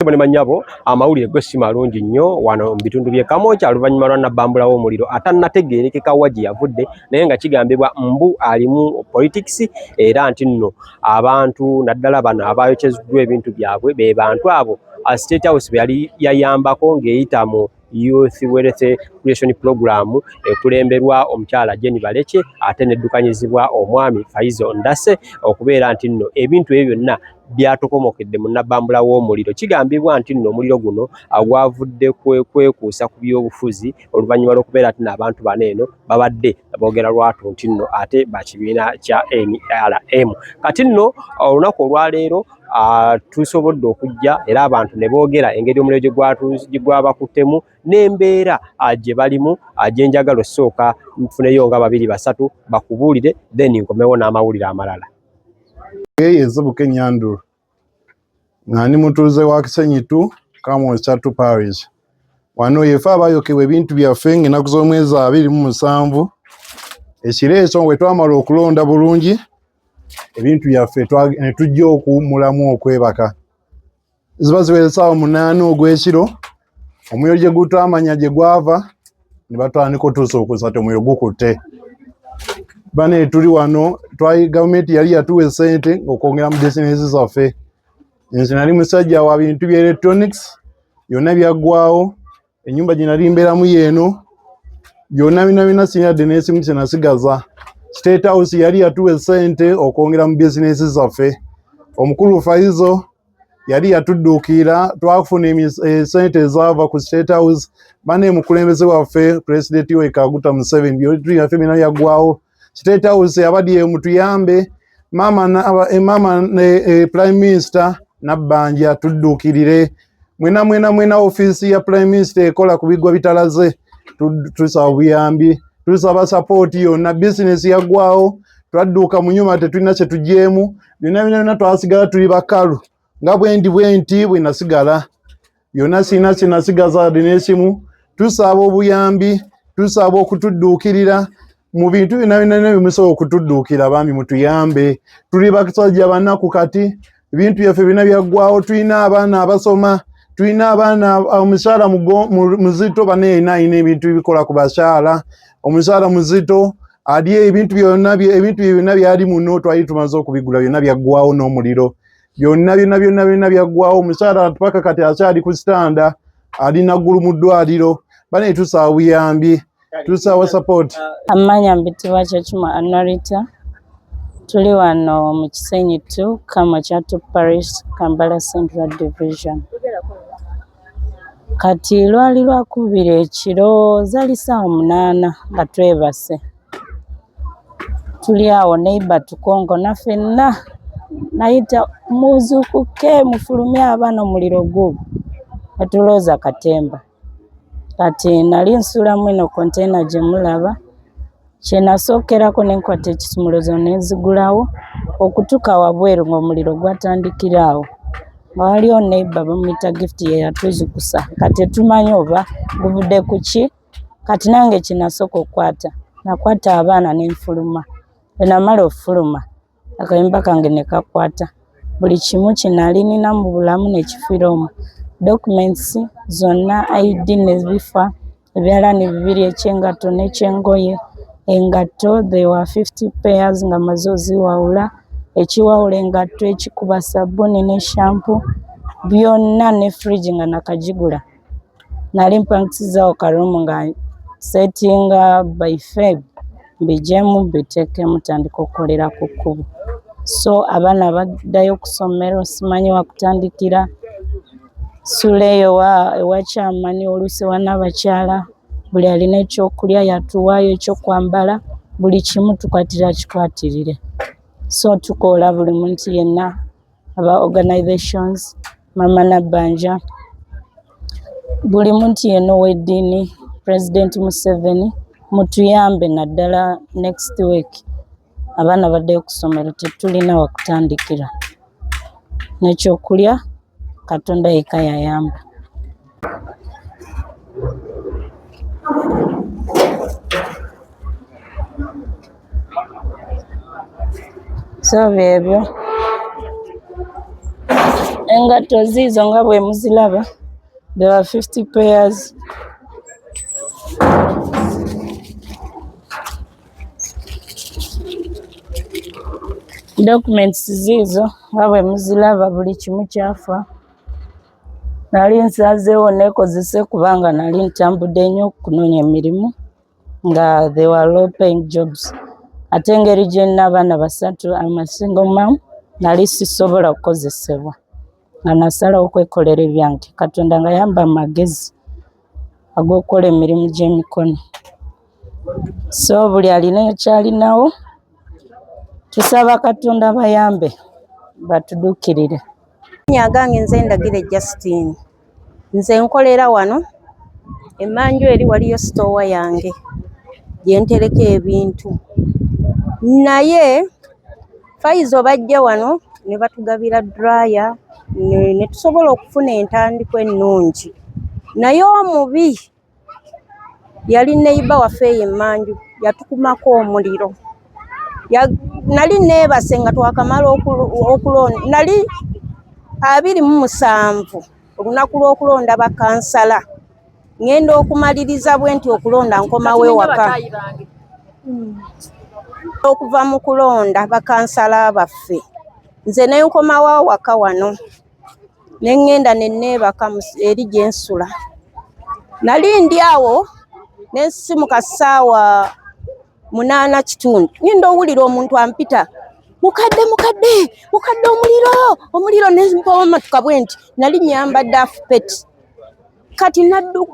Bone manyabo amawulire gwe si malungi nnyo wano mu bitundu by'e Kamwokya oluvannyuma lwa Nabbambula w'omuliro atannategeerekeka wa gye yavudde naye nga kigambibwa mbu alimu politics era nti nno abantu naddala bano abayokyezddwa ebintu byabwe be bantu abo State House be yali yayambako ng'eyita mu Youth Wealth Creation Program ekulemberwa omukyala Jenny Baleke ate neddukanyizibwa omwami Faizo Ndase okubeera nti nno ebintu ebyo byonna byatokomokedde mu Nabbambula w'omuliro. Kigambibwa nti nno omuliro guno gwavudde kwekuusa ku by'obufuzi oluvannyuma lw'okubeera ati n'abantu bano eno babadde boogera lwatu nti nno ate bakibiina kya NRM. Kati nno olunaku olwaleero tusobodde okujja era abantu ne boogera engeri omuliro gye gwabakuttemu n'embeera gye balimu gye njagala osooka nfuneyo nga 2-3 bakubuulire then nkomewo n'amawulire amalala. Ezibuka Ennyandulu nga ndi mutuuze wa Kisenyitu Kamwokya Parish. Wano yefe abayokebwa ebintu byaffe ng'ennaku z'omwezi 27 ekiro ekyo bwe twamala okulonda bulungi ebintu byaffe ne tujja okuwummulamu okwebaka. Ziba ziweze ssaawa 8 ogw'ekiro omuliro gye gutwamanya gye gwava ne batandika otuusa okusa ti omuliro gukutte. Bane tuli wano gavumenti yali yatuwa ssente okwongera mu bizinesi zaffe. Nze nali musajja wa bintu bya electronics byonna byaggwawo, ennyumba gye nali mbeeramu yeeno byonna bina sinadde n'esimu kye nasigaza. State House yali yatuwa ssente okwongera mu bizinesi zaffe. Omukulu Faizo yali yatudduukira twafuna ssente ezaava ku State House. Bane mukulembeze waffe President Yoweri Kaguta Museveni bintu byaffe byonna byaggwawo. State House yabadde mutuyambe mama Prime Minister Nabbanja tudduukirire mwena office ya Prime Minister ekola ku biggwa bitalaze tusaba buyambi tusaba support yonna business yaggwawo twadduuka mu nyuma tetulina kye tugyemu byonna twasigala tuli bakalu nga bwenti bwe nasigala byonna sina kye nasigaza n'esimu tusaba obuyambi tusaba okutudduukirira mu bintu byonna bimusobola okutudduukira bambi mutuyambe tuli basajja bannaku kati ebintu byaffe byonna byaggwawo tulina abaana abasoma tulina abaana omukyala muzito alina ebintu bibikola ku bakyala omukyala muzito ali ebintu byonna byali muno twali tumaze okubigula byonna byaggwawo n'omuliro byonna byaggwawo omukyala paka kati akyali ku sitanda ali naggulu mu ddwaliro bane tusaba buyambi tusaba support. Amanya mbitibwa Kyachuma Anarita tuli wano mu Kisenyitu Kamwokya Parish Kampala Central Division. Kati lwali lwakubira ekiro zali ssaawa 8 nga twebase tuli awo neighbor tukongo naffenna nayita muzukuke mufulumye abaana omuliro gubu netulooza katemba. Kati nali nsulamu eno container gye mulaba kye nasookerako ne nkwata ekisumuluzo ne nzigulawo okutuuka wabweru ng'omuliro gwatandikira awo. Waliwo neighbor bamuyita Gift ye yatuzukusa kati tumanyi oba guvudde ku ki. Kati nange kye nasooka okukwata nakwata abaana ne nfuluma. Bwe namala ofuluma akayimba kange ne kakwata buli kimu kye nali nina mu bulamu ne kifiira omwo. Documents zonna ID ne bifa ebyalaani 2 ekyengatto n'ekyengoye. Engatto they were 50 pairs nga maze oziwawula ekiwawula engatto ekikuba sabbuuni ne shampoo byonna ne fridge nga nakagigula. Nali mpangisizzaawo karumu nga settinga by Feb mbijemu biteekemu tandika okukolera ku kkubo. So abaana baddayo ku ssomero simanyi wakutandikira. Suleyo ewa kyamani oluusi wannabakyala buli alina ekyokulya yatuwaayo ekyokwambala buli kimu tukwatira kikwatirire. So tukoola buli muntu yenna aba organizations Mama Nabbanja buli muntu yenna ow'eddiini President Museveni mutuyambe naddala next week abaana baddeyo ku ssomero tetulina wakutandikira n'ekyokulya Katonda yekka yayamba. So byebyo Engatto ziizo nga bwe muziraba. There were 50 pairs. Documents ziizo nga bwe muziraba, buli kimu kyafa. Nali nsazeewo neekozese kubanga nali ntambudde nnyo okunoonya emirimu nga they were low paying jobs. Ate engeri gye nina abaana basatu, I'm a single mom, nali sisobola kukozesebwa nga nasalawo okwekolera ebyange. Katonda nga yamba amagezi ag'okukola emirimu gy'emikono. So buli alina ekyalinawo, tusaba Katonda bayambe batuduukirire. Nyagange nze Ndagire Justine. Nze nkolera wano Emmanju eri waliyo store yange gye ntereka ebintu. Naye Faizo bajja wano ne batugabira dryer ne tusobola okufuna entandiko ennungi. Naye omubi yali neighbor waffe Emmanju yatukumako omuliro. Nali neebase nga twakamala okulonda. Nali 27 olunaku lw'okulonda bakansala. Ngenda okumaliriza bwe nti okulonda nkomawo ewaka. Okuva mu kulonda bakansala baffe. Nze ne nkomawo awaka wano. Ne ngenda ne neebaka eri gye nsula. Nali ndi awo ne nsimuka ssaawa 8:30. Ngenda owulira omuntu ampita. Mukadde omuliro ne mpoma tukabwe nti nali nyambadde afupeti. Kati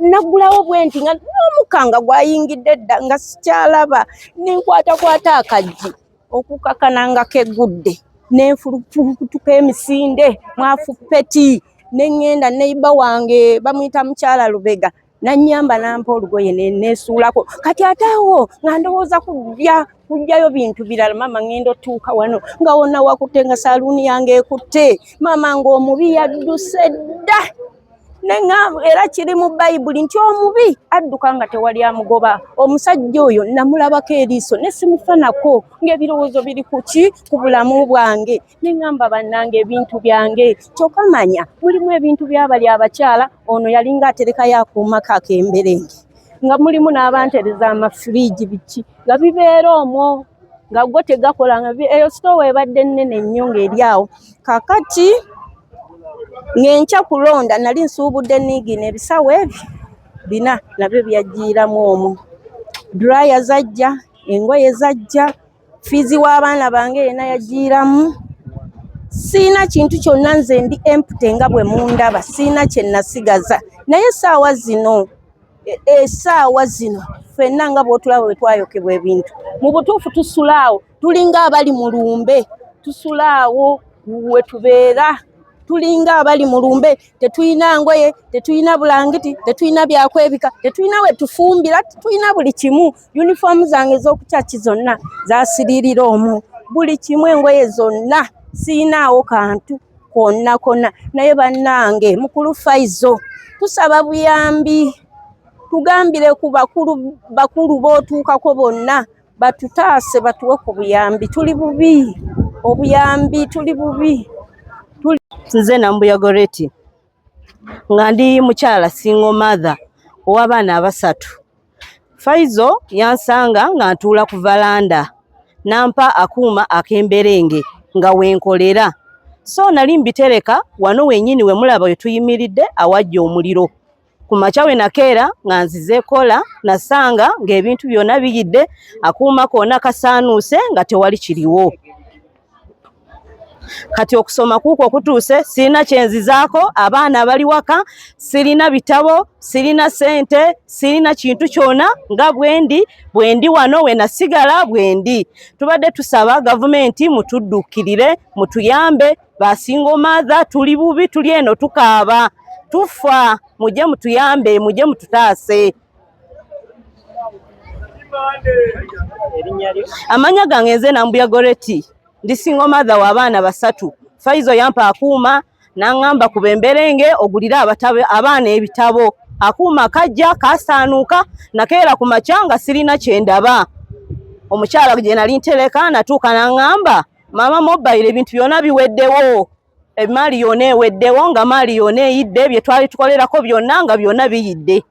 naggulawo bwe nti nga n'omukanga gwayingidde dda nga sikyalaba. Ne nkwata akaggi okukakana nga keggudde. Ne nfulukutuka emisinde mwafupeti. Ne ngenda neighbor wange bamuyita mukyala Lubega. Nanyamba nampa olugoye nesuulako. Kati ataawo nga ndowooza kujjayo bintu birala. Mama ngenda otuuka wano nga wonna wakutte nga saluuni yange ekutte. Mama ng'omubi yadduse dda. Era kiri mu Bayibuli nti omubi adduka nga tewali amugoba. Omusajja oyo namulabako eriiso ne simufanako ng'ebirowoozo biri kuki ku bulamu bwange. Ne ngamba bannange ebintu byange kyokka manya mulimu ebintu by'abali abakyala. Ono yalinga aterekayo akuuma kakemberenge nga mulimu n'abantereza amafiriji biki nga bibeera omwo nga gwo tegakola nga eyo store ebadde nnene nnyo ng'eri awo. Kakati ngenkya kulonda nali nsuubudde niigina ebisawo ebyo 4 nabyo byajjiiramu omwo. Dryer zajja, engoye zajja, fiizi w'abaana bange yena yajjiiramu. Siina kintu kyonna, nze ndi empty nga bwe mundaba, siina kye nasigaza. Naye essaawa zino ffenna nga bw'otulaba bwe twayokebwa ebintu mu butuufu tusulaawo tulinga abali mu lumbe. Tusulaawo we tubeera tulinga abali mu lumbe. Tetulina ngoye, tetulina bulangiti, tetulina byakwebika, tetulina we tufumbira, tetulina buli kimu. Uniform zange ez'okukyaki zonna zaasiririra omwo. Buli kimu, engoye zonna siinaawo kantu konna. Naye bannange mukulu Faizo tusaba buyambi. Tugambire ku bakulu bootuukako bonna batutaase batuwe ku buyambi. Tuli bubi obuyambi, tuli bubi. Nze Nambuya Goreti nga ndi mukyala single mother ow'abaana 3. Faizo yansanga nga ntuula ku valanda nampa akuuma akemberenge nga wenkolera. So nali mbitereka wano wenyini we mulaba we tuyimiridde awajja omuliro. Ku makya we nakeera nga nzize kola nasanga ng'ebintu byonna biyidde, akuuma koona kasaanuuse nga tewali kiriwo. Kati okusoma kuuko kutuuse, sirina kyenzizaako, abaana bali waka, sirina bitabo, sirina sente, sirina kintu kyonna nga bwendi wano we nasigala bwendi. Tubadde tusaba gavumenti mutudduukirire, mutuyambe, basingo maatha tuli bubi, tuli eno tukaaba, tufa, mujje mutuyambe, mujje mututaase. Amanya gange nze Nambuya Goreti. Ndi single mother w'abaana 3. Faizo yampa akuuma n'angamba ku bemberenge ogulira abaana ebitabo. Akuuma kajja kasaanuuka nakeera ku makya nga sirina kyendaba. Omukyala gye nali ntereka natuuka n'angamba, mama mobile ebintu byonna biweddewo. emaali yonna eweddewo nga maali yonna eyidde bye twali tukolerako byonna nga byonna biyidde.